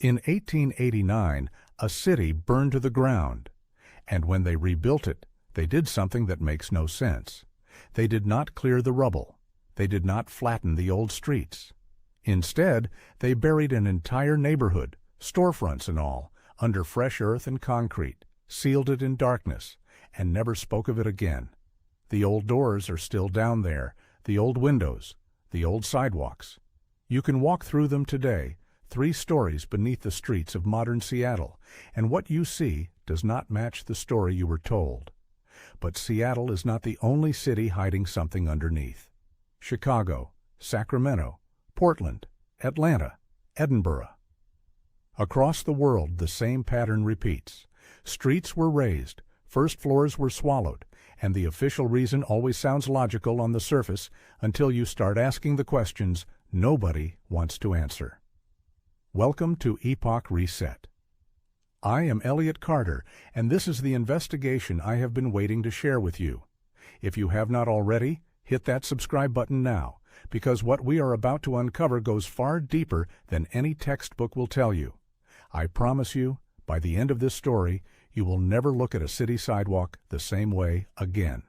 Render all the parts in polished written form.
In 1889, a city burned to the ground, and when they rebuilt it, they did something that makes no sense. They did not clear the rubble. They did not flatten the old streets. Instead, they buried an entire neighborhood, storefronts and all, under fresh earth and concrete, sealed it in darkness, and never spoke of it again. The old doors are still down there, the old windows, the old sidewalks. You can walk through them today, 3 stories beneath the streets of modern Seattle, and what you see does not match the story you were told. But Seattle is not the only city hiding something underneath. Chicago, Sacramento, Portland, Atlanta, Edinburgh. Across the world, the same pattern repeats. Streets were raised, first floors were swallowed, and the official reason always sounds logical on the surface until you start asking the questions nobody wants to answer. Welcome to Epoch Reset. I am Elliot Carter, and this is the investigation I have been waiting to share with you. If you have not already, hit that subscribe button now, because what we are about to uncover goes far deeper than any textbook will tell you. I promise you, by the end of this story, you will never look at a city sidewalk the same way again.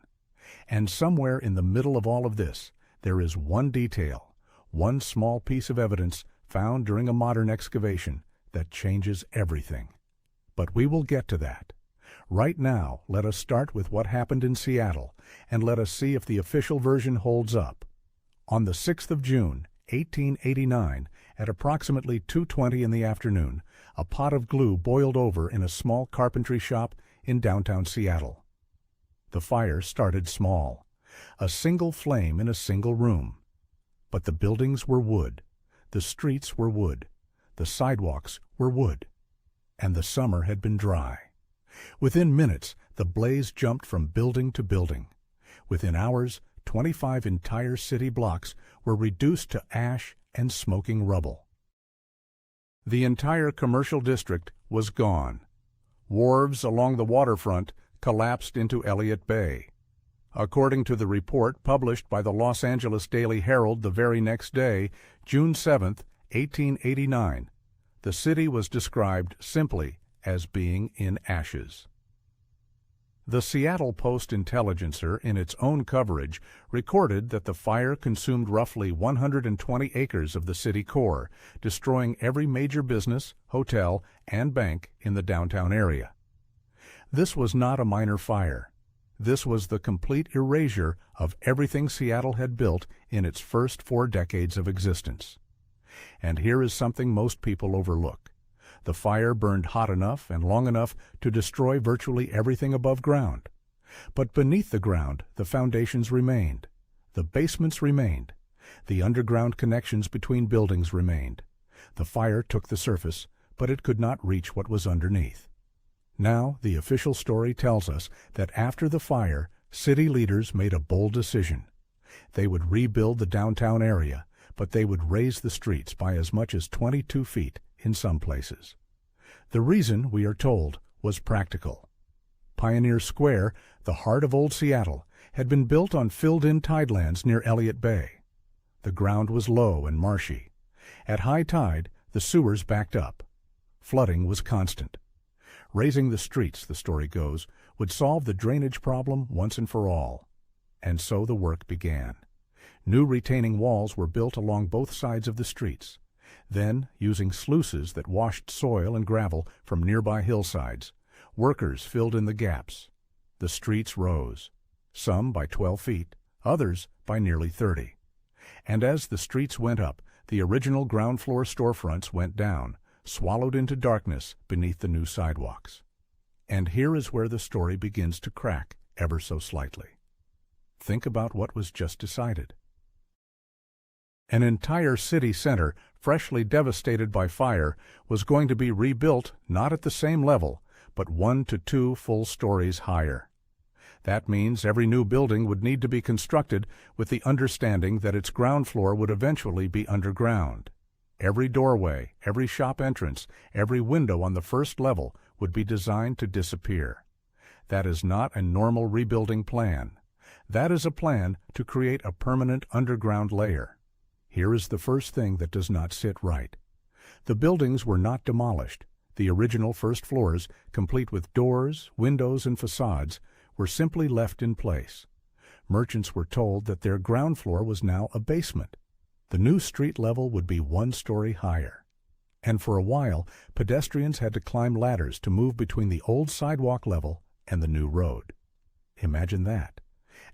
And somewhere in the middle of all of this, there is one detail, one small piece of evidence found during a modern excavation that changes everything. But we will get to that. Right now, let us start with what happened in Seattle, and let us see if the official version holds up. On the 6th of June, 1889, at approximately 2:20 in the afternoon, a pot of glue boiled over in a small carpentry shop in downtown Seattle. The fire started small, a single flame in a single room. But the buildings were wood, the streets were wood, the sidewalks were wood, and the summer had been dry. Within minutes, the blaze jumped from building to building. Within hours, 25 entire city blocks were reduced to ash and smoking rubble. The entire commercial district was gone. Wharves along the waterfront collapsed into Elliott Bay. According to the report published by the Los Angeles Daily Herald the very next day, June 7, 1889, the city was described simply as being in ashes. The Seattle Post-Intelligencer, in its own coverage, recorded that the fire consumed roughly 120 acres of the city core, destroying every major business, hotel, and bank in the downtown area. This was not a minor fire. This was the complete erasure of everything Seattle had built in its first 4 decades of existence. And here is something most people overlook. The fire burned hot enough and long enough to destroy virtually everything above ground. But beneath the ground, the foundations remained. The basements remained. The underground connections between buildings remained. The fire took the surface, but it could not reach what was underneath. Now, the official story tells us that after the fire, city leaders made a bold decision. They would rebuild the downtown area, but they would raise the streets by as much as 22 feet in some places. The reason, we are told, was practical. Pioneer Square, the heart of Old Seattle, had been built on filled-in tidelands near Elliott Bay. The ground was low and marshy. At high tide, the sewers backed up. Flooding was constant. Raising the streets, the story goes, would solve the drainage problem once and for all. And so the work began. New retaining walls were built along both sides of the streets. Then, using sluices that washed soil and gravel from nearby hillsides, workers filled in the gaps. The streets rose, some by 12 feet, others by nearly 30. And as the streets went up, the original ground floor storefronts went down, swallowed into darkness beneath the new sidewalks. And here is where the story begins to crack ever so slightly. Think about what was just decided. An entire city center, freshly devastated by fire, was going to be rebuilt not at the same level, but 1 to 2 full stories higher. That means every new building would need to be constructed with the understanding that its ground floor would eventually be underground. Every doorway, every shop entrance, every window on the first level would be designed to disappear. That is not a normal rebuilding plan. That is a plan to create a permanent underground layer. Here is the first thing that does not sit right. The buildings were not demolished. The original first floors, complete with doors, windows, and facades, were simply left in place. Merchants were told that their ground floor was now a basement. The new street level would be 1 story higher. And for a while, pedestrians had to climb ladders to move between the old sidewalk level and the new road. Imagine that.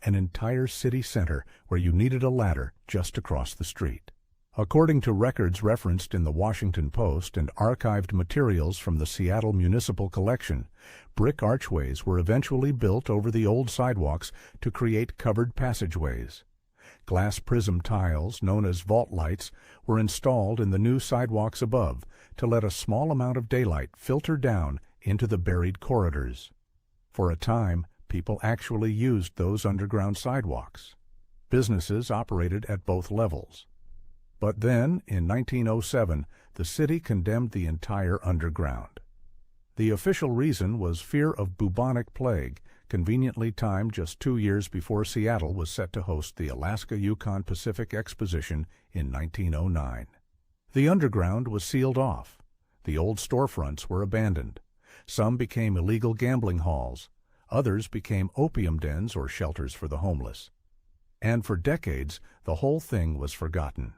An entire city center where you needed a ladder just to cross the street. According to records referenced in the Washington Post and archived materials from the Seattle Municipal Collection, brick archways were eventually built over the old sidewalks to create covered passageways. Glass prism tiles, known as vault lights, were installed in the new sidewalks above to let a small amount of daylight filter down into the buried corridors. For a time, people actually used those underground sidewalks. Businesses operated at both levels. But then, in 1907, the city condemned the entire underground. The official reason was fear of bubonic plague, conveniently timed just 2 years before Seattle was set to host the Alaska-Yukon Pacific Exposition in 1909. The underground was sealed off. The old storefronts were abandoned. Some became illegal gambling halls. Others became opium dens or shelters for the homeless. And for decades, the whole thing was forgotten.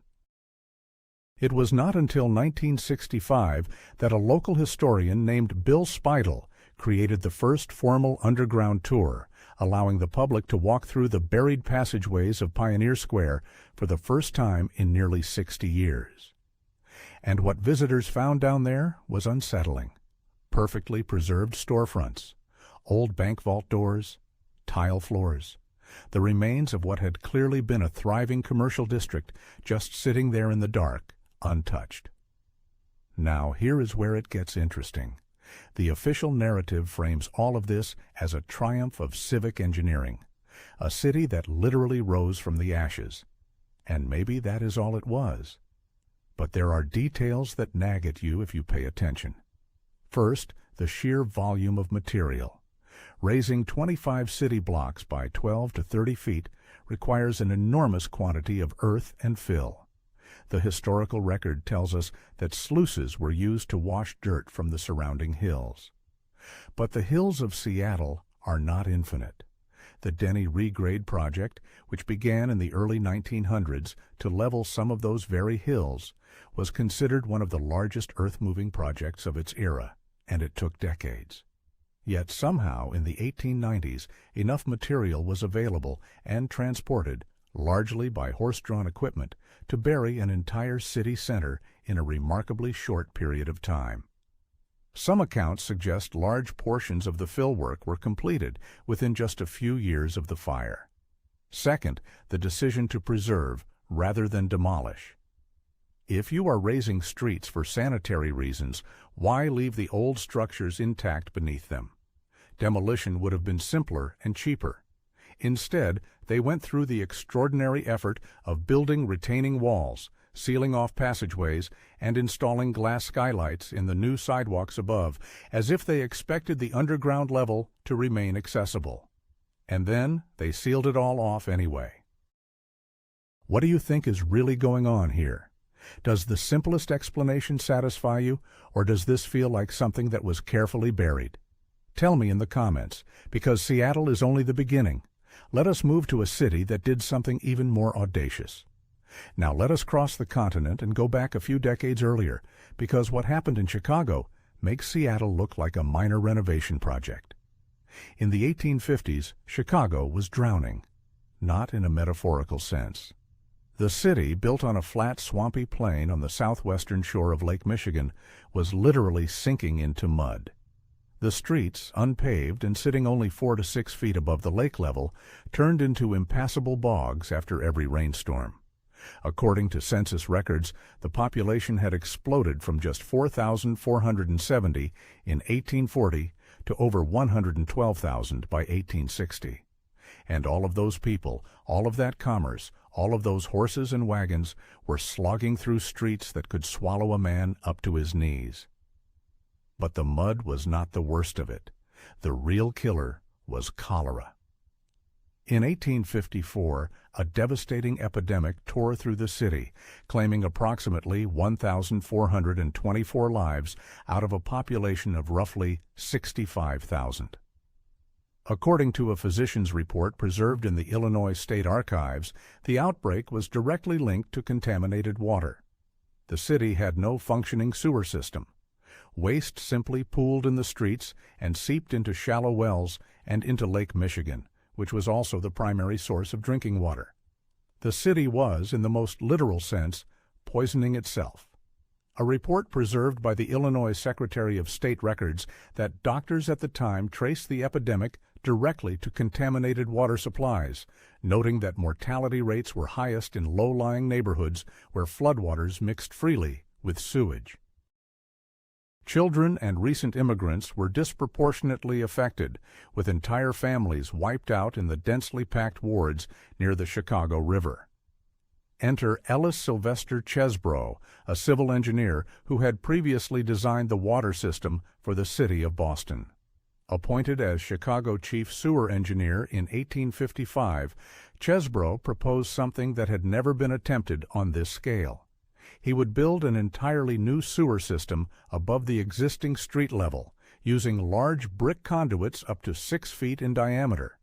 It was not until 1965 that a local historian named Bill Speidel created the first formal underground tour, allowing the public to walk through the buried passageways of Pioneer Square for the first time in nearly 60 years. And what visitors found down there was unsettling. Perfectly preserved storefronts, old bank vault doors, tile floors, the remains of what had clearly been a thriving commercial district just sitting there in the dark, untouched. Now, here is where it gets interesting. The official narrative frames all of this as a triumph of civic engineering, a city that literally rose from the ashes. And maybe that is all it was. But there are details that nag at you if you pay attention. First, the sheer volume of material. Raising 25 city blocks by 12 to 30 feet requires an enormous quantity of earth and fill. The historical record tells us that sluices were used to wash dirt from the surrounding hills. But the hills of Seattle are not infinite. The Denny Regrade Project, which began in the early 1900s to level some of those very hills, was considered one of the largest earth-moving projects of its era, and it took decades. Yet somehow in the 1890s enough material was available and transported, largely by horse-drawn equipment, to bury an entire city center in a remarkably short period of time. Some accounts suggest large portions of the fill work were completed within just a few years of the fire. Second, the decision to preserve rather than demolish. If you are raising streets for sanitary reasons, why leave the old structures intact beneath them? Demolition would have been simpler and cheaper. Instead, they went through the extraordinary effort of building retaining walls, sealing off passageways, and installing glass skylights in the new sidewalks above, as if they expected the underground level to remain accessible. And then they sealed it all off anyway. What do you think is really going on here? Does the simplest explanation satisfy you, or does this feel like something that was carefully buried? Tell me in the comments, because Seattle is only the beginning. Let us move to a city that did something even more audacious. Now let us cross the continent and go back a few decades earlier, because what happened in Chicago makes Seattle look like a minor renovation project. In the 1850s, Chicago was drowning, not in a metaphorical sense. The city, built on a flat, swampy plain on the southwestern shore of Lake Michigan, was literally sinking into mud. The streets, unpaved and sitting only 4 to 6 feet above the lake level, turned into impassable bogs after every rainstorm. According to census records, the population had exploded from just 4,470 in 1840 to over 112,000 by 1860. And all of those people, all of that commerce, all of those horses and wagons were slogging through streets that could swallow a man up to his knees. But the mud was not the worst of it. The real killer was cholera. In 1854, a devastating epidemic tore through the city, claiming approximately 1,424 lives out of a population of roughly 65,000. According to a physician's report preserved in the Illinois State Archives, the outbreak was directly linked to contaminated water. The city had no functioning sewer system. Waste simply pooled in the streets and seeped into shallow wells and into Lake Michigan, which was also the primary source of drinking water. The city was, in the most literal sense, poisoning itself. A report preserved by the Illinois Secretary of State Records that doctors at the time traced the epidemic directly to contaminated water supplies, noting that mortality rates were highest in low-lying neighborhoods where floodwaters mixed freely with sewage. Children and recent immigrants were disproportionately affected, with entire families wiped out in the densely packed wards near the Chicago River. Enter Ellis Sylvester Chesbrough, a civil engineer who had previously designed the water system for the city of Boston. Appointed as Chicago Chief Sewer Engineer in 1855, Chesbrough proposed something that had never been attempted on this scale. He would build an entirely new sewer system above the existing street level, using large brick conduits up to 6 feet in diameter.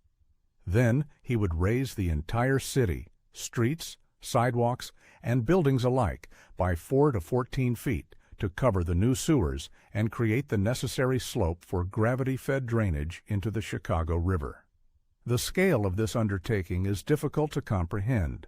Then he would raise the entire city, streets, sidewalks, and buildings alike, by 4 to 14 feet to cover the new sewers and create the necessary slope for gravity-fed drainage into the Chicago River. The scale of this undertaking is difficult to comprehend.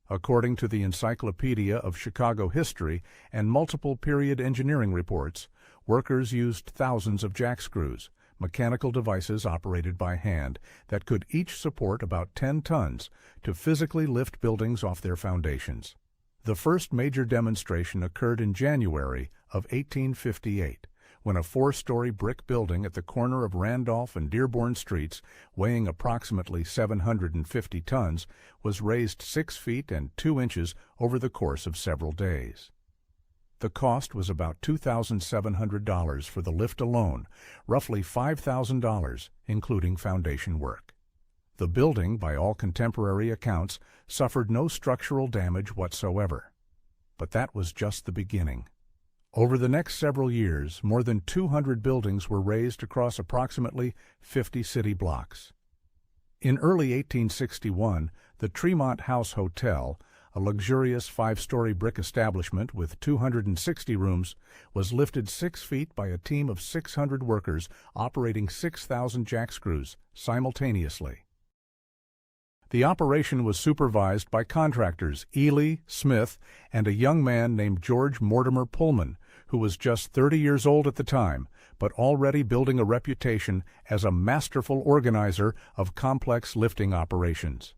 According to the Encyclopedia of Chicago History and multiple period engineering reports, workers used thousands of jackscrews, mechanical devices operated by hand that could each support about 10 tons, to physically lift buildings off their foundations. The first major demonstration occurred in January of 1858, when a 4-story brick building at the corner of Randolph and Dearborn Streets, weighing approximately 750 tons, was raised 6 feet and 2 inches over the course of several days. The cost was about $2,700 for the lift alone, roughly $5,000, including foundation work. The building, by all contemporary accounts, suffered no structural damage whatsoever. But that was just the beginning. Over the next several years, more than 200 buildings were raised across approximately 50 city blocks. In early 1861, the Tremont House Hotel, a luxurious 5-story brick establishment with 260 rooms, was lifted 6 feet by a team of 600 workers operating 6,000 jackscrews simultaneously. The operation was supervised by contractors Ely, Smith, and a young man named George Mortimer Pullman, who was just 30 years old at the time, but already building a reputation as a masterful organizer of complex lifting operations.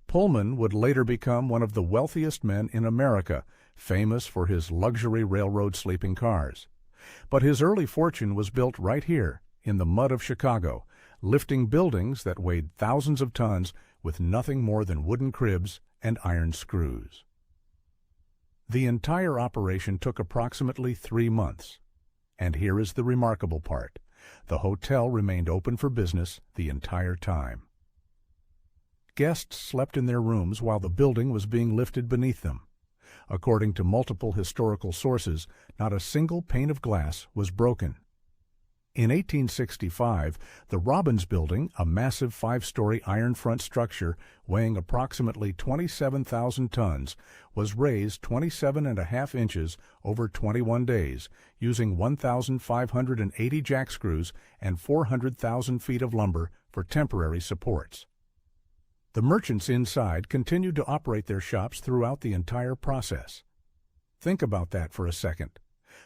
Pullman would later become one of the wealthiest men in America, famous for his luxury railroad sleeping cars. But his early fortune was built right here, in the mud of Chicago, lifting buildings that weighed thousands of tons with nothing more than wooden cribs and iron screws. The entire operation took approximately 3 months. And here is the remarkable part. The hotel remained open for business the entire time. Guests slept in their rooms while the building was being lifted beneath them. According to multiple historical sources, not a single pane of glass was broken. In 1865, the Robbins Building, a massive 5-story iron front structure weighing approximately 27,000 tons, was raised 27.5 inches over 21 days, using 1,580 jackscrews and 400,000 feet of lumber for temporary supports. The merchants inside continued to operate their shops throughout the entire process. Think about that for a second.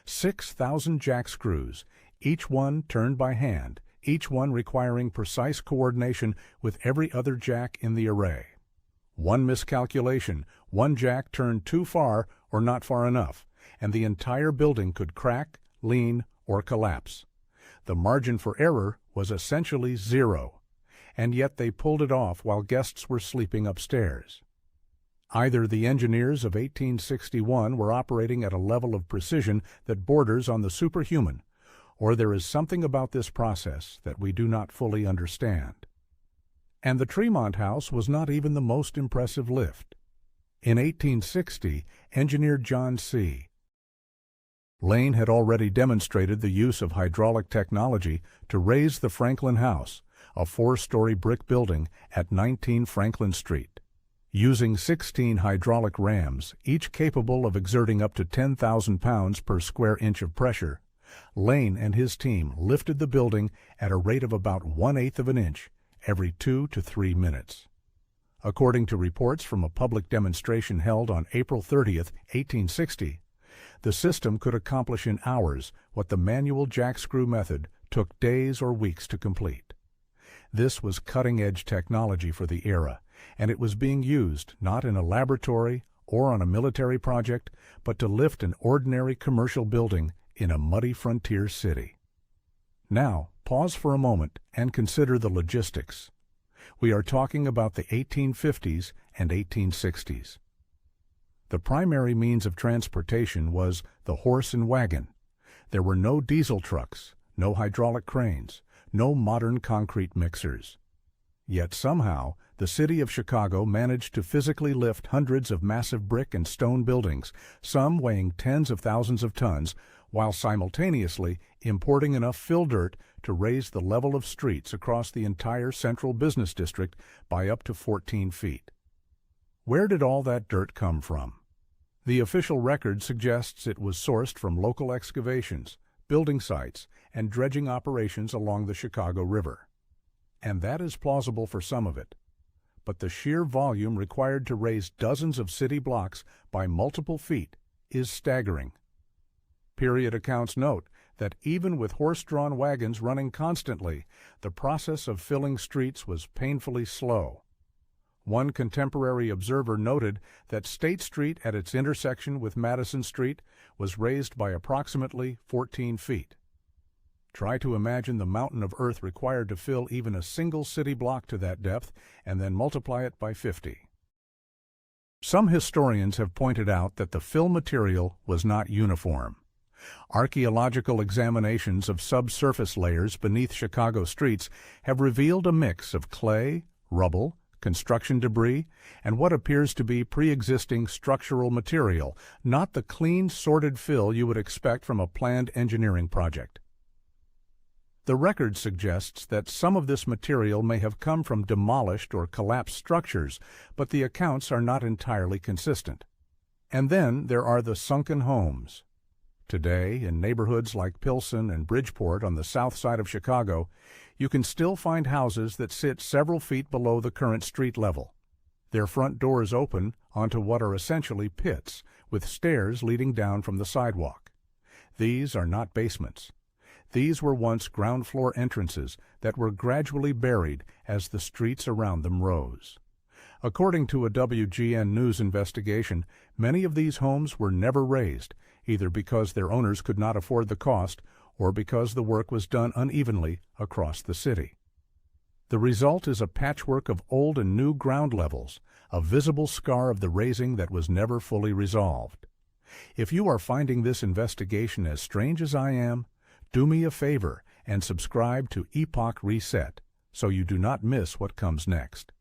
6,000 jackscrews, each one turned by hand, each one requiring precise coordination with every other jack in the array. One miscalculation, one jack turned too far or not far enough, and the entire building could crack, lean, or collapse. The margin for error was essentially zero, and yet they pulled it off while guests were sleeping upstairs. Either the engineers of 1861 were operating at a level of precision that borders on the superhuman, or there is something about this process that we do not fully understand. And the Tremont House was not even the most impressive lift. In 1860, engineer John C. Lane had already demonstrated the use of hydraulic technology to raise the Franklin House, a 4-story brick building at 19 Franklin Street. Using 16 hydraulic rams, each capable of exerting up to 10,000 pounds per square inch of pressure, Lane and his team lifted the building at a rate of about 1/8 of an inch every 2 to 3 minutes. According to reports from a public demonstration held on April 30, 1860, the system could accomplish in hours what the manual jackscrew method took days or weeks to complete. This was cutting-edge technology for the era, and it was being used not in a laboratory or on a military project, but to lift an ordinary commercial building in a muddy frontier city. Now, pause for a moment and consider the logistics. We are talking about the 1850s and 1860s. The primary means of transportation was the horse and wagon. There were no diesel trucks, no hydraulic cranes, no modern concrete mixers. Yet somehow, the city of Chicago managed to physically lift hundreds of massive brick and stone buildings, some weighing tens of thousands of tons, while simultaneously importing enough fill dirt to raise the level of streets across the entire central business district by up to 14 feet. Where did all that dirt come from? The official record suggests it was sourced from local excavations, building sites, and dredging operations along the Chicago River. And that is plausible for some of it. But the sheer volume required to raise dozens of city blocks by multiple feet is staggering. Period accounts note that even with horse-drawn wagons running constantly, the process of filling streets was painfully slow. One contemporary observer noted that State Street at its intersection with Madison Street was raised by approximately 14 feet. Try to imagine the mountain of earth required to fill even a single city block to that depth, and then multiply it by 50. Some historians have pointed out that the fill material was not uniform. Archaeological examinations of subsurface layers beneath Chicago streets have revealed a mix of clay, rubble, construction debris, and what appears to be pre-existing structural material, not the clean, sorted fill you would expect from a planned engineering project. The record suggests that some of this material may have come from demolished or collapsed structures, but the accounts are not entirely consistent. And then there are the sunken homes. Today, in neighborhoods like Pilsen and Bridgeport on the south side of Chicago, you can still find houses that sit several feet below the current street level. Their front doors open onto what are essentially pits, with stairs leading down from the sidewalk. These are not basements. These were once ground-floor entrances that were gradually buried as the streets around them rose. According to a WGN News investigation, many of these homes were never raised, either because their owners could not afford the cost or because the work was done unevenly across the city. The result is a patchwork of old and new ground levels, a visible scar of the raising that was never fully resolved. If you are finding this investigation as strange as I am, do me a favor and subscribe to EPOCH RESET so you do not miss what comes next.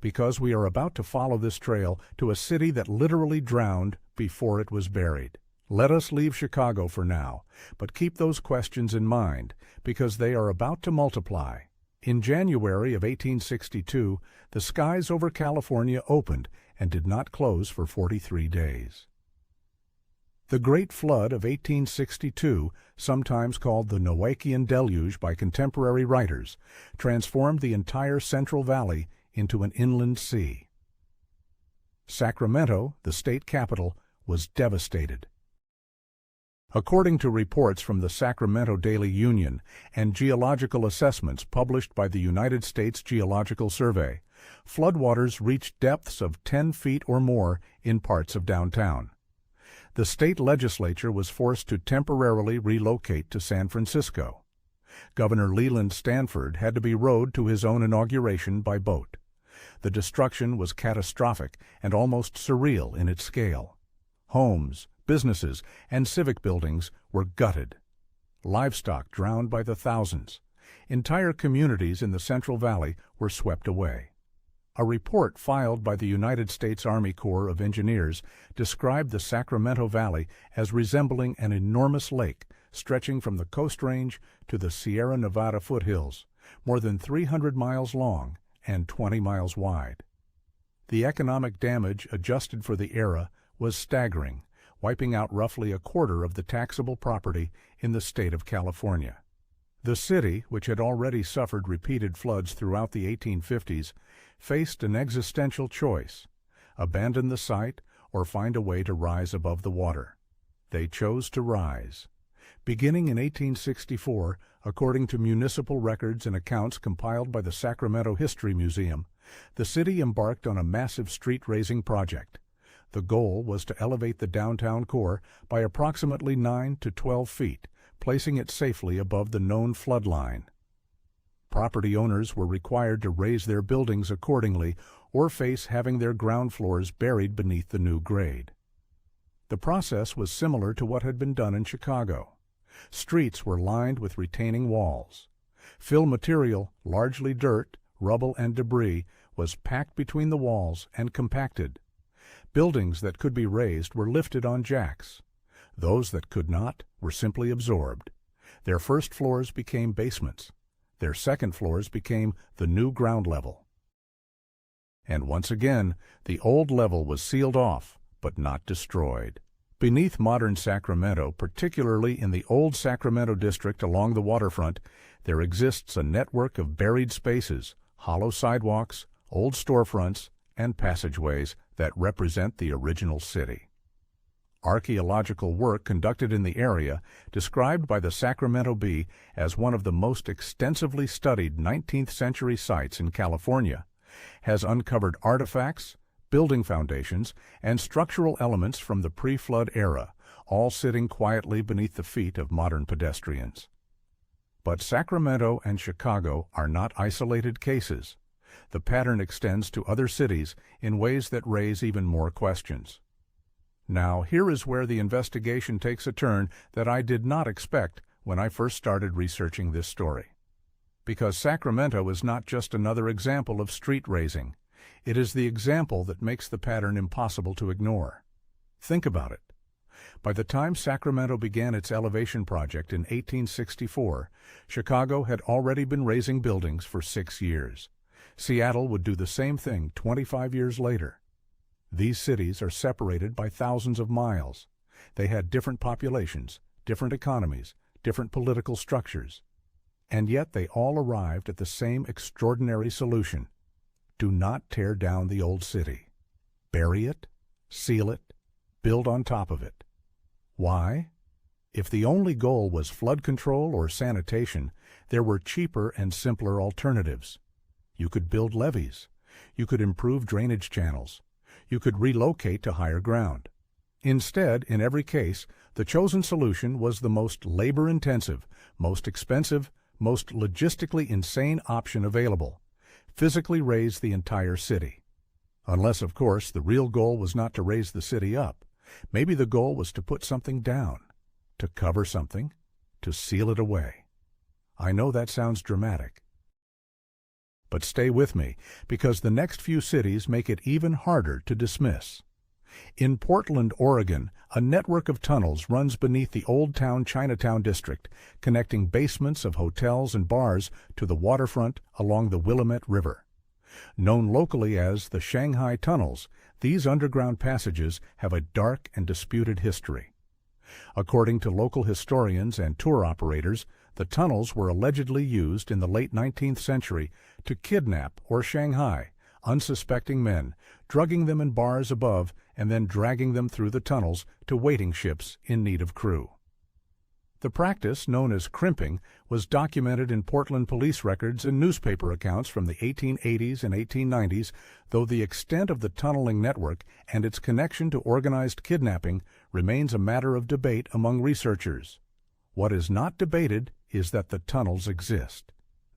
Because we are about to follow this trail to a city that literally drowned before it was buried. Let us leave Chicago for now, but keep those questions in mind, because they are about to multiply. In January of 1862, the skies over California opened and did not close for 43 days. The Great Flood of 1862, sometimes called the Noachian Deluge by contemporary writers, transformed the entire Central Valley into an inland sea. Sacramento, the state capital, was devastated. According to reports from the Sacramento Daily Union and geological assessments published by the United States Geological Survey, floodwaters reached depths of 10 feet or more in parts of downtown. The state legislature was forced to temporarily relocate to San Francisco. Governor Leland Stanford had to be rowed to his own inauguration by boat. The destruction was catastrophic and almost surreal in its scale. Homes, businesses, and civic buildings were gutted. Livestock drowned by the thousands. Entire communities in the Central Valley were swept away. A report filed by the United States Army Corps of Engineers described the Sacramento Valley as resembling an enormous lake stretching from the Coast Range to the Sierra Nevada foothills, more than 300 miles long and 20 miles wide. The economic damage adjusted for the era was staggering, wiping out roughly a quarter of the taxable property in the state of California. The city, which had already suffered repeated floods throughout the 1850s, faced an existential choice: abandon the site or find a way to rise above the water. They chose to rise. Beginning in 1864, according to municipal records and accounts compiled by the Sacramento History Museum, the city embarked on a massive street-raising project. The goal was to elevate the downtown core by approximately 9 to 12 feet, placing it safely above the known flood line. Property owners were required to raise their buildings accordingly or face having their ground floors buried beneath the new grade. The process was similar to what had been done in Chicago. Streets were lined with retaining walls. Fill material, largely dirt, rubble, and debris, was packed between the walls and compacted. Buildings that could be raised were lifted on jacks. Those that could not were simply absorbed. Their first floors became basements. Their second floors became the new ground level. And once again, the old level was sealed off, but not destroyed. Beneath modern Sacramento, particularly in the old Sacramento district along the waterfront, there exists a network of buried spaces, hollow sidewalks, old storefronts, and passageways that represent the original city. Archaeological work conducted in the area, described by the Sacramento Bee as one of the most extensively studied 19th-century sites in California, has uncovered artifacts, building foundations, and structural elements from the pre-flood era, all sitting quietly beneath the feet of modern pedestrians. But Sacramento and Chicago are not isolated cases. The pattern extends to other cities in ways that raise even more questions. Now, here is where the investigation takes a turn that I did not expect when I first started researching this story. Because Sacramento is not just another example of street raising. It is the example that makes the pattern impossible to ignore. Think about it. By the time Sacramento began its elevation project in 1864, Chicago had already been raising buildings for 6 years. Seattle would do the same thing 25 years later. These cities are separated by thousands of miles. They had different populations, different economies, different political structures. And yet they all arrived at the same extraordinary solution: do not tear down the old city. Bury it, seal it, build on top of it. Why? If the only goal was flood control or sanitation, there were cheaper and simpler alternatives. You could build levees. You could improve drainage channels. You could relocate to higher ground. Instead, in every case, the chosen solution was the most labor-intensive, most expensive, most logistically insane option available: physically raise the entire city. Unless, of course, the real goal was not to raise the city up. Maybe the goal was to put something down, to cover something, to seal it away. I know that sounds dramatic. But stay with me, because the next few cities make it even harder to dismiss. In Portland, Oregon, a network of tunnels runs beneath the Old Town Chinatown district, connecting basements of hotels and bars to the waterfront along the Willamette River. Known locally as the Shanghai Tunnels, these underground passages have a dark and disputed history. According to local historians and tour operators, the tunnels were allegedly used in the late 19th century to kidnap or Shanghai unsuspecting men, drugging them in bars above and then dragging them through the tunnels to waiting ships in need of crew. The practice, known as crimping, was documented in Portland police records and newspaper accounts from the 1880s and 1890s, though the extent of the tunneling network and its connection to organized kidnapping remains a matter of debate among researchers. What is not debated is that the tunnels exist.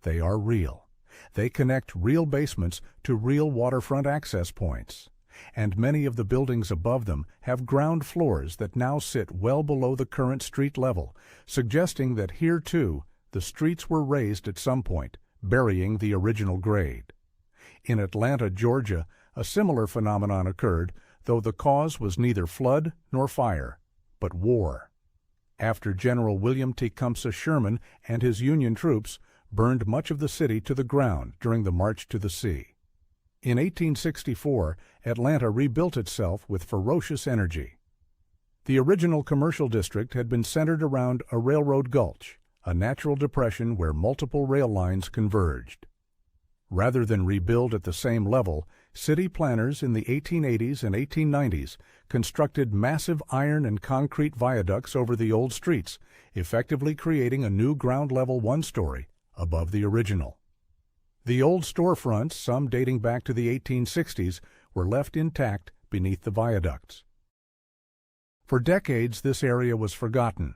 They are real. They connect real basements to real waterfront access points. And many of the buildings above them have ground floors that now sit well below the current street level, suggesting that here, too, The streets were raised at some point, burying the original grade. In Atlanta, Georgia, a similar phenomenon occurred, though the cause was neither flood nor fire, but war. After General William Tecumseh Sherman and his Union troops burned much of the city to the ground during the March to the Sea. In 1864, Atlanta rebuilt itself with ferocious energy. The original commercial district had been centered around a railroad gulch, a natural depression where multiple rail lines converged. Rather than rebuild at the same level, city planners in the 1880s and 1890s constructed massive iron and concrete viaducts over the old streets, effectively creating a new ground-level one-story above the original. The old storefronts, some dating back to the 1860s, were left intact beneath the viaducts. For decades, this area was forgotten.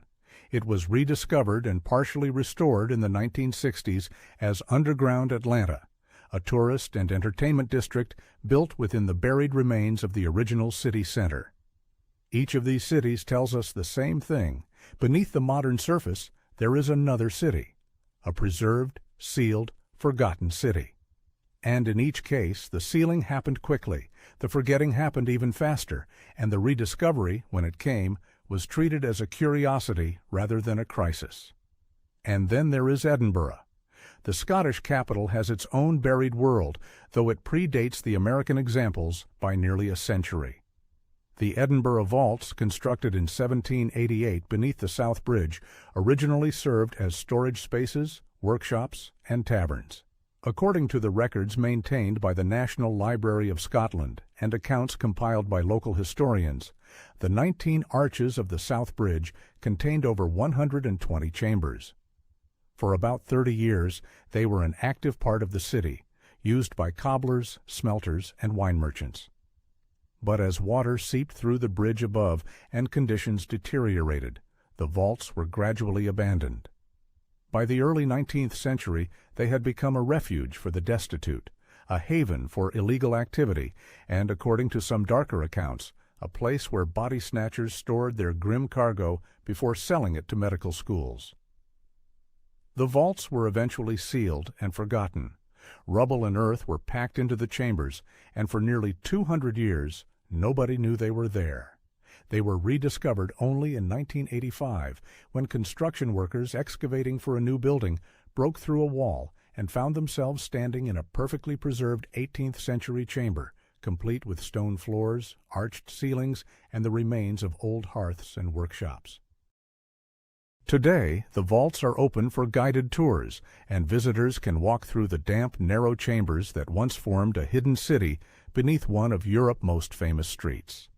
It was rediscovered and partially restored in the 1960s as Underground Atlanta, a tourist and entertainment district built within the buried remains of the original city center. Each of these cities tells us the same thing. Beneath the modern surface, there is another city, a preserved, sealed, forgotten city. And in each case, the sealing happened quickly, the forgetting happened even faster, and the rediscovery, when it came, was treated as a curiosity rather than a crisis. And then there is Edinburgh. The Scottish capital has its own buried world, though it predates the American examples by nearly a century. The Edinburgh vaults, constructed in 1788 beneath the South Bridge, originally served as storage spaces, workshops, and taverns. According to the records maintained by the National Library of Scotland and accounts compiled by local historians, the 19 arches of the South Bridge contained over 120 chambers. For about 30 years, they were an active part of the city, used by cobblers, smelters, and wine merchants. But as water seeped through the bridge above and conditions deteriorated, the vaults were gradually abandoned. By the early 19th century, they had become a refuge for the destitute, a haven for illegal activity, and, according to some darker accounts, a place where body snatchers stored their grim cargo before selling it to medical schools. The vaults were eventually sealed and forgotten. Rubble and earth were packed into the chambers, and for nearly 200 years, nobody knew they were there. They were rediscovered only in 1985, when construction workers excavating for a new building broke through a wall and found themselves standing in a perfectly preserved 18th century chamber, complete with stone floors, arched ceilings, and the remains of old hearths and workshops. Today, the vaults are open for guided tours, and visitors can walk through the damp, narrow chambers that once formed a hidden city beneath one of Europe's most famous streets.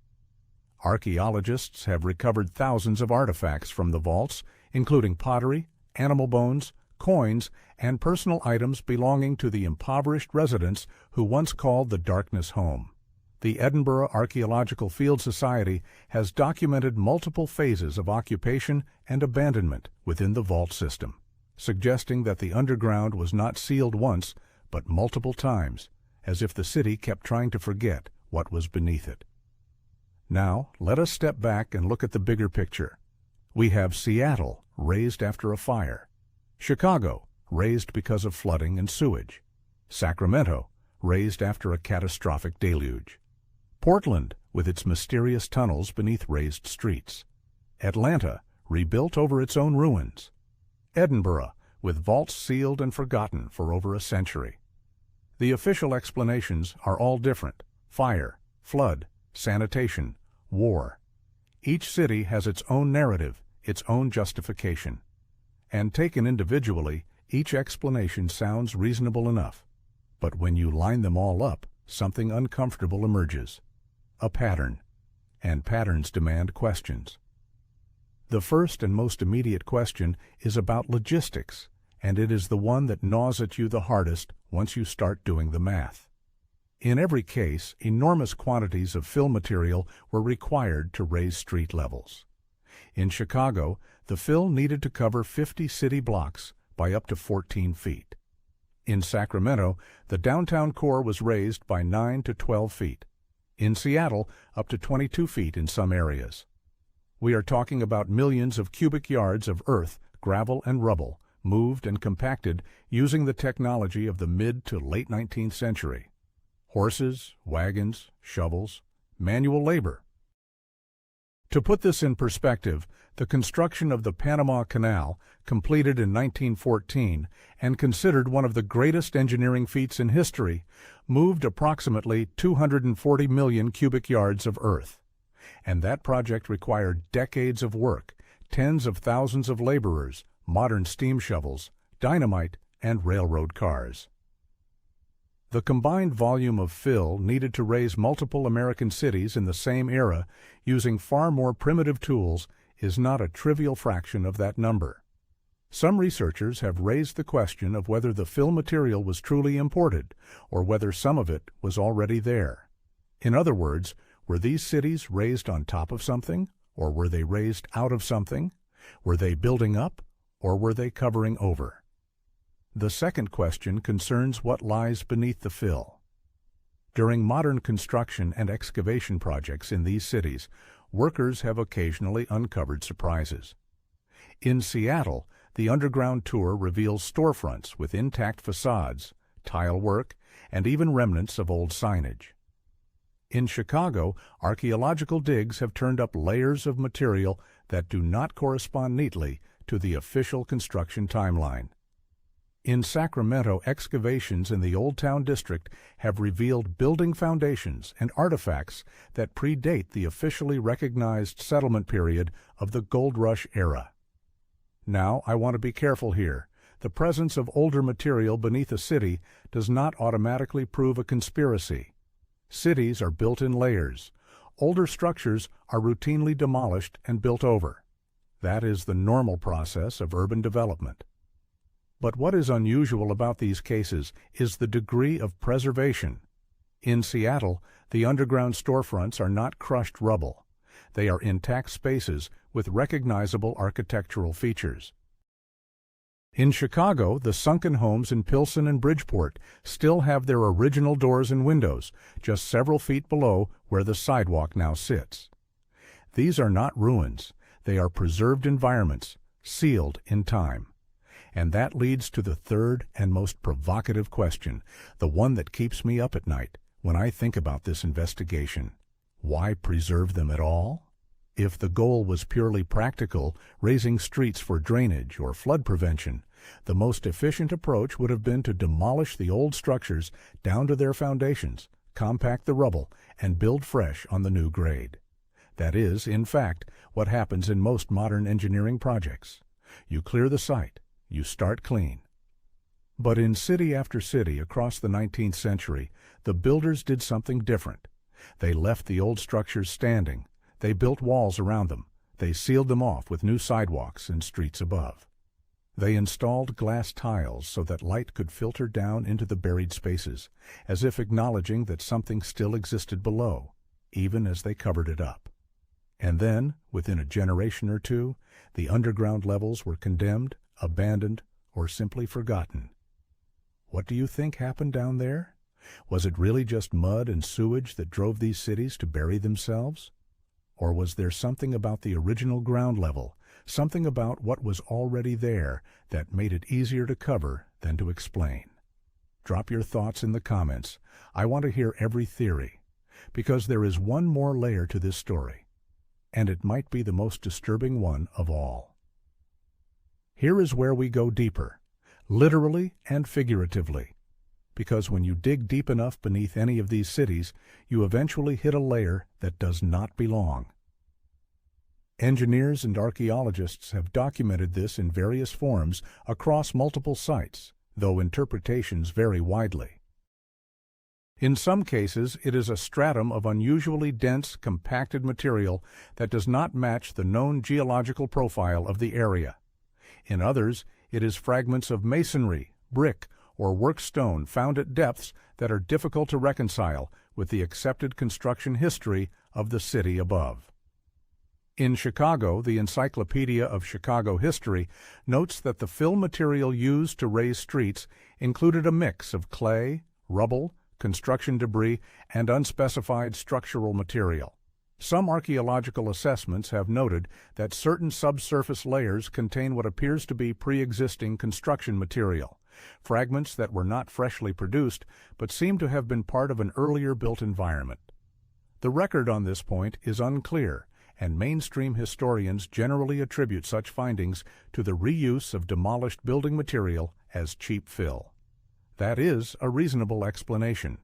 Archaeologists have recovered thousands of artifacts from the vaults, including pottery, animal bones, coins, and personal items belonging to the impoverished residents who once called the darkness home. The Edinburgh Archaeological Field Society has documented multiple phases of occupation and abandonment within the vault system, suggesting that the underground was not sealed once, but multiple times, as if the city kept trying to forget what was beneath it. Now, let us step back and look at the bigger picture. We have Seattle, razed after a fire; Chicago, razed because of flooding and sewage; Sacramento, razed after a catastrophic deluge; Portland, with its mysterious tunnels beneath raised streets; Atlanta, rebuilt over its own ruins; Edinburgh, with vaults sealed and forgotten for over a century. The official explanations are all different: fire, flood, sanitation, war. Each city has its own narrative, its own justification. And taken individually, each explanation sounds reasonable enough. But when you line them all up, something uncomfortable emerges. A pattern. And patterns demand questions. The first and most immediate question is about logistics, and it is the one that gnaws at you the hardest once you start doing the math. In every case, enormous quantities of fill material were required to raise street levels. In Chicago, the fill needed to cover 50 city blocks by up to 14 feet. In Sacramento, the downtown core was raised by 9 to 12 feet. In Seattle, up to 22 feet in some areas. We are talking about millions of cubic yards of earth, gravel, and rubble moved and compacted using the technology of the mid to late 19th century. Horses, wagons, shovels, manual labor. To put this in perspective, the construction of the Panama Canal, completed in 1914 and considered one of the greatest engineering feats in history, moved approximately 240 million cubic yards of earth. And that project required decades of work, tens of thousands of laborers, modern steam shovels, dynamite, and railroad cars. The combined volume of fill needed to raise multiple American cities in the same era using far more primitive tools is not a trivial fraction of that number. Some researchers have raised the question of whether the fill material was truly imported or whether some of it was already there. In other words, were these cities raised on top of something, or were they raised out of something? Were they building up, or were they covering over? The second question concerns what lies beneath the fill. During modern construction and excavation projects in these cities, workers have occasionally uncovered surprises. In Seattle, the underground tour reveals storefronts with intact facades, tile work, and even remnants of old signage. In Chicago, archaeological digs have turned up layers of material that do not correspond neatly to the official construction timeline. In Sacramento, excavations in the Old Town District have revealed building foundations and artifacts that predate the officially recognized settlement period of the Gold Rush era. Now, I want to be careful here. The presence of older material beneath a city does not automatically prove a conspiracy. Cities are built in layers. Older structures are routinely demolished and built over. That is the normal process of urban development. But what is unusual about these cases is the degree of preservation. In Seattle, the underground storefronts are not crushed rubble. They are intact spaces with recognizable architectural features. In Chicago, the sunken homes in Pilsen and Bridgeport still have their original doors and windows, just several feet below where the sidewalk now sits. These are not ruins. They are preserved environments, sealed in time. And that leads to the third and most provocative question, the one that keeps me up at night when I think about this investigation. Why preserve them at all? If the goal was purely practical, raising streets for drainage or flood prevention, the most efficient approach would have been to demolish the old structures down to their foundations, compact the rubble, and build fresh on the new grade. That is, in fact, what happens in most modern engineering projects. You clear the site. You start clean. But in city after city across the 19th century, the builders did something different. They left the old structures standing. They built walls around them. They sealed them off with new sidewalks and streets above. They installed glass tiles so that light could filter down into the buried spaces, as if acknowledging that something still existed below, even as they covered it up. And then, within a generation or two, the underground levels were condemned, abandoned, or simply forgotten. What do you think happened down there? Was it really just mud and sewage that drove these cities to bury themselves? Or was there something about the original ground level, something about what was already there that made it easier to cover than to explain? Drop your thoughts in the comments. I want to hear every theory, because there is one more layer to this story, and it might be the most disturbing one of all. Here is where we go deeper, literally and figuratively, because when you dig deep enough beneath any of these cities, you eventually hit a layer that does not belong. Engineers and archaeologists have documented this in various forms across multiple sites, though interpretations vary widely. In some cases, it is a stratum of unusually dense, compacted material that does not match the known geological profile of the area. In others, it is fragments of masonry, brick, or work stone found at depths that are difficult to reconcile with the accepted construction history of the city above. In Chicago, the Encyclopedia of Chicago History notes that the fill material used to raise streets included a mix of clay, rubble, construction debris, and unspecified structural material. Some archaeological assessments have noted that certain subsurface layers contain what appears to be pre-existing construction material, fragments that were not freshly produced but seem to have been part of an earlier built environment. The record on this point is unclear, and mainstream historians generally attribute such findings to the reuse of demolished building material as cheap fill. That is a reasonable explanation.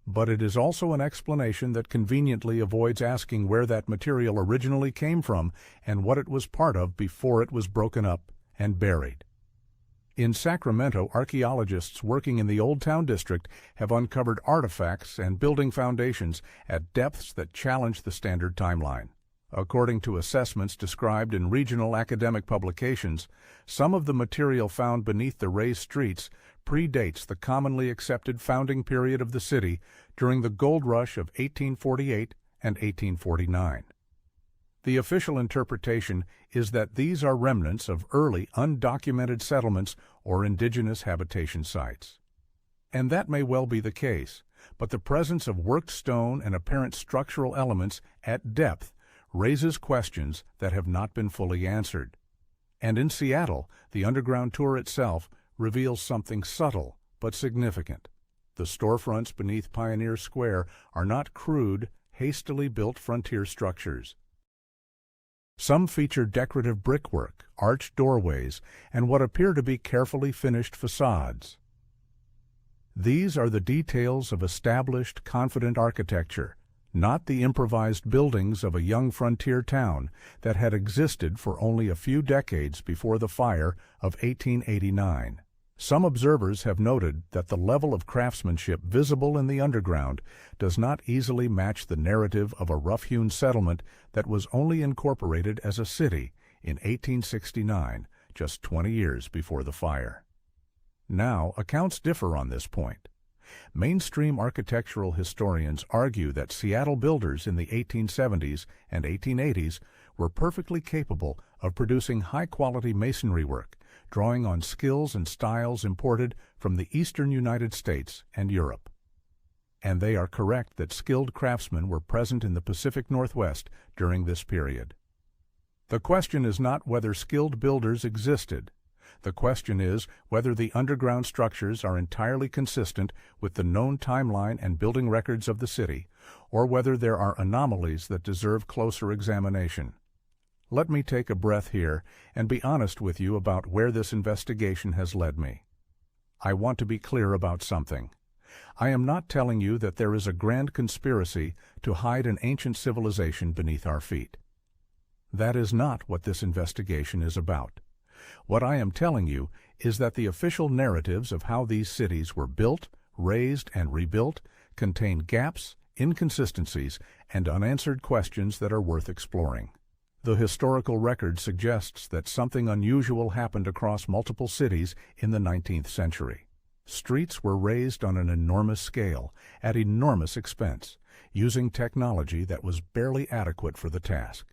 But it is also an explanation that conveniently avoids asking where that material originally came from and what it was part of before it was broken up and buried. In Sacramento, archaeologists working in the Old Town District have uncovered artifacts and building foundations at depths that challenge the standard timeline. According to assessments described in regional academic publications, some of the material found beneath the raised streets predates the commonly accepted founding period of the city during the gold rush of 1848 and 1849. The official interpretation is that these are remnants of early undocumented settlements or indigenous habitation sites. And that may well be the case, but the presence of worked stone and apparent structural elements at depth raises questions that have not been fully answered. And in Seattle, the underground tour itself reveals something subtle but significant. The storefronts beneath Pioneer Square are not crude, hastily built frontier structures. Some feature decorative brickwork, arched doorways, and what appear to be carefully finished facades. These are the details of established, confident architecture, not the improvised buildings of a young frontier town that had existed for only a few decades before the fire of 1889. Some observers have noted that the level of craftsmanship visible in the underground does not easily match the narrative of a rough-hewn settlement that was only incorporated as a city in 1869, just 20 years before the fire. Now, accounts differ on this point. Mainstream architectural historians argue that Seattle builders in the 1870s and 1880s were perfectly capable of producing high-quality masonry work, drawing on skills and styles imported from the eastern United States and Europe. And they are correct that skilled craftsmen were present in the Pacific Northwest during this period. The question is not whether skilled builders existed. The question is whether the underground structures are entirely consistent with the known timeline and building records of the city, or whether there are anomalies that deserve closer examination. Let me take a breath here and be honest with you about where this investigation has led me. I want to be clear about something. I am not telling you that there is a grand conspiracy to hide an ancient civilization beneath our feet. That is not what this investigation is about. What I am telling you is that the official narratives of how these cities were built, raised, and rebuilt contain gaps, inconsistencies, and unanswered questions that are worth exploring. The historical record suggests that something unusual happened across multiple cities in the 19th century. Streets were raised on an enormous scale, at enormous expense, using technology that was barely adequate for the task.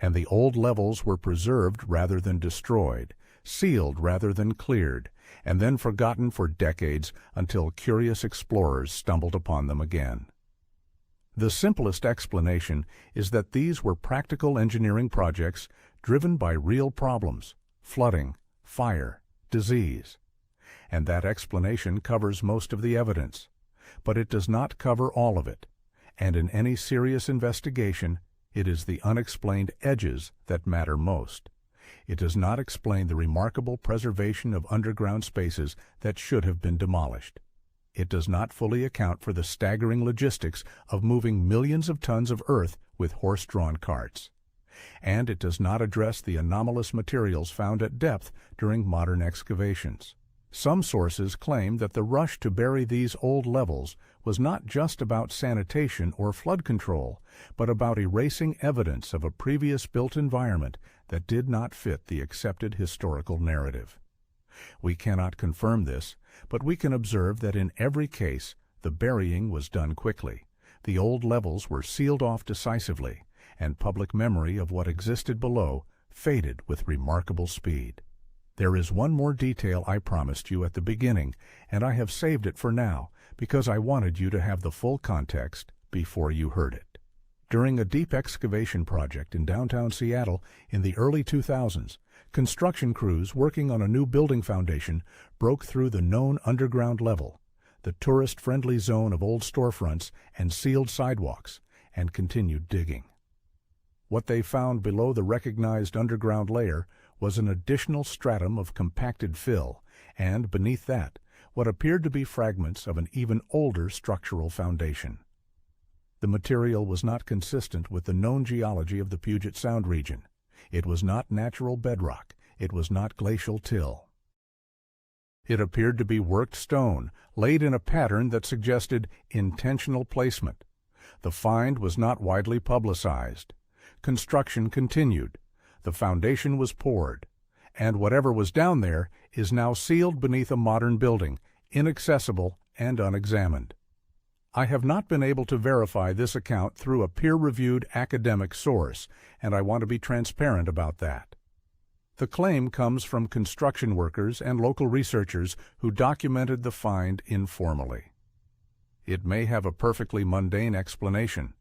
And the old levels were preserved rather than destroyed, sealed rather than cleared, and then forgotten for decades until curious explorers stumbled upon them again. The simplest explanation is that these were practical engineering projects driven by real problems: flooding, fire, disease. And that explanation covers most of the evidence. But it does not cover all of it. And in any serious investigation, it is the unexplained edges that matter most. It does not explain the remarkable preservation of underground spaces that should have been demolished. It does not fully account for the staggering logistics of moving millions of tons of earth with horse-drawn carts. And it does not address the anomalous materials found at depth during modern excavations. Some sources claim that the rush to bury these old levels was not just about sanitation or flood control, but about erasing evidence of a previous built environment that did not fit the accepted historical narrative. We cannot confirm this, but we can observe that in every case the burying was done quickly, the old levels were sealed off decisively, and public memory of what existed below faded with remarkable speed. There is one more detail I promised you at the beginning, and I have saved it for now because I wanted you to have the full context before you heard it. During a deep excavation project in downtown Seattle in the early 2000s, construction crews working on a new building foundation broke through the known underground level, the tourist-friendly zone of old storefronts and sealed sidewalks, and continued digging. What they found below the recognized underground layer was an additional stratum of compacted fill, and beneath that, what appeared to be fragments of an even older structural foundation. The material was not consistent with the known geology of the Puget Sound region. It was not natural bedrock. It was not glacial till. It appeared to be worked stone, laid in a pattern that suggested intentional placement. The find was not widely publicized. Construction continued. The foundation was poured, and whatever was down there is now sealed beneath a modern building, inaccessible and unexamined. I have not been able to verify this account through a peer-reviewed academic source, and I want to be transparent about that. The claim comes from construction workers and local researchers who documented the find informally. It may have a perfectly mundane explanation.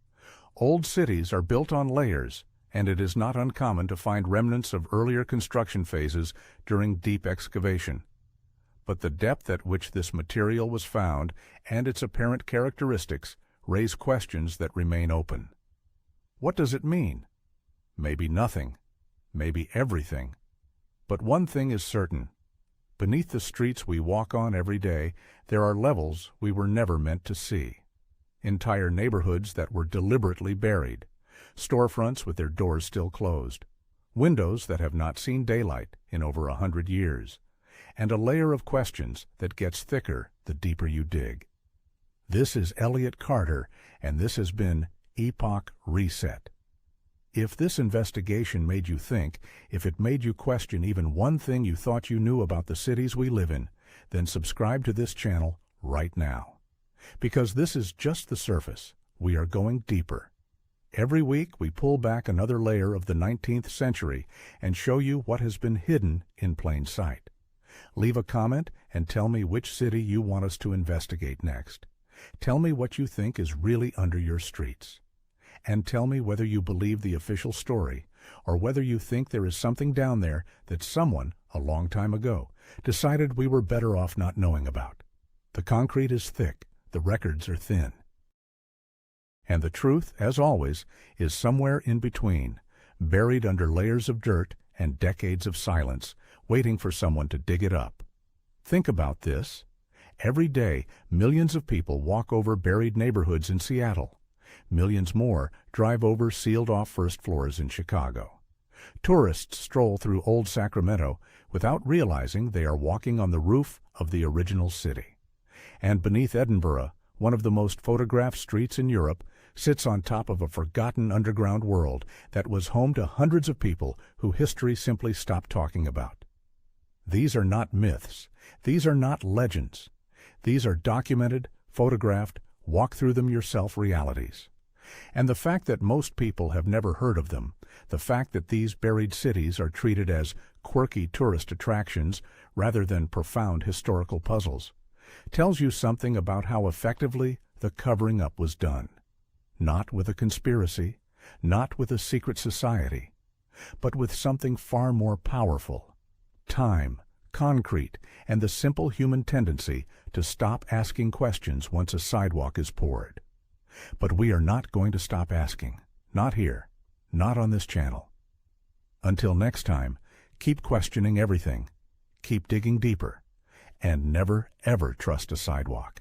Old cities are built on layers, and it is not uncommon to find remnants of earlier construction phases during deep excavation. But the depth at which this material was found and its apparent characteristics raise questions that remain open. What does it mean? Maybe nothing, maybe everything. But one thing is certain. Beneath the streets we walk on every day, there are levels we were never meant to see. Entire neighborhoods that were deliberately buried, storefronts with their doors still closed, windows that have not seen daylight in over 100 years, and a layer of questions that gets thicker the deeper you dig. This is Elliot Carter, and this has been EPOCH Reset. If this investigation made you think, if it made you question even one thing you thought you knew about the cities we live in, then subscribe to this channel right now. Because this is just the surface. We are going deeper. Every week we pull back another layer of the 19th century and show you what has been hidden in plain sight. Leave a comment and tell me which city you want us to investigate next. Tell me what you think is really under your streets. And tell me whether you believe the official story or whether you think there is something down there that someone, a long time ago, decided we were better off not knowing about. The concrete is thick, the records are thin. And the truth, as always, is somewhere in between, buried under layers of dirt and decades of silence, waiting for someone to dig it up. Think about this. Every day, millions of people walk over buried neighborhoods in Seattle. Millions more drive over sealed-off first floors in Chicago. Tourists stroll through old Sacramento without realizing they are walking on the roof of the original city. And beneath Edinburgh, one of the most photographed streets in Europe, sits on top of a forgotten underground world that was home to hundreds of people who history simply stopped talking about. These are not myths. These are not legends. These are documented, photographed, walk-through-them-yourself realities. And the fact that most people have never heard of them, the fact that these buried cities are treated as quirky tourist attractions rather than profound historical puzzles, tells you something about how effectively the covering up was done. Not with a conspiracy, not with a secret society, but with something far more powerful: time, concrete, and the simple human tendency to stop asking questions once a sidewalk is poured. But we are not going to stop asking. Not here. Not on this channel. Until next time, keep questioning everything, keep digging deeper, and never ever trust a sidewalk.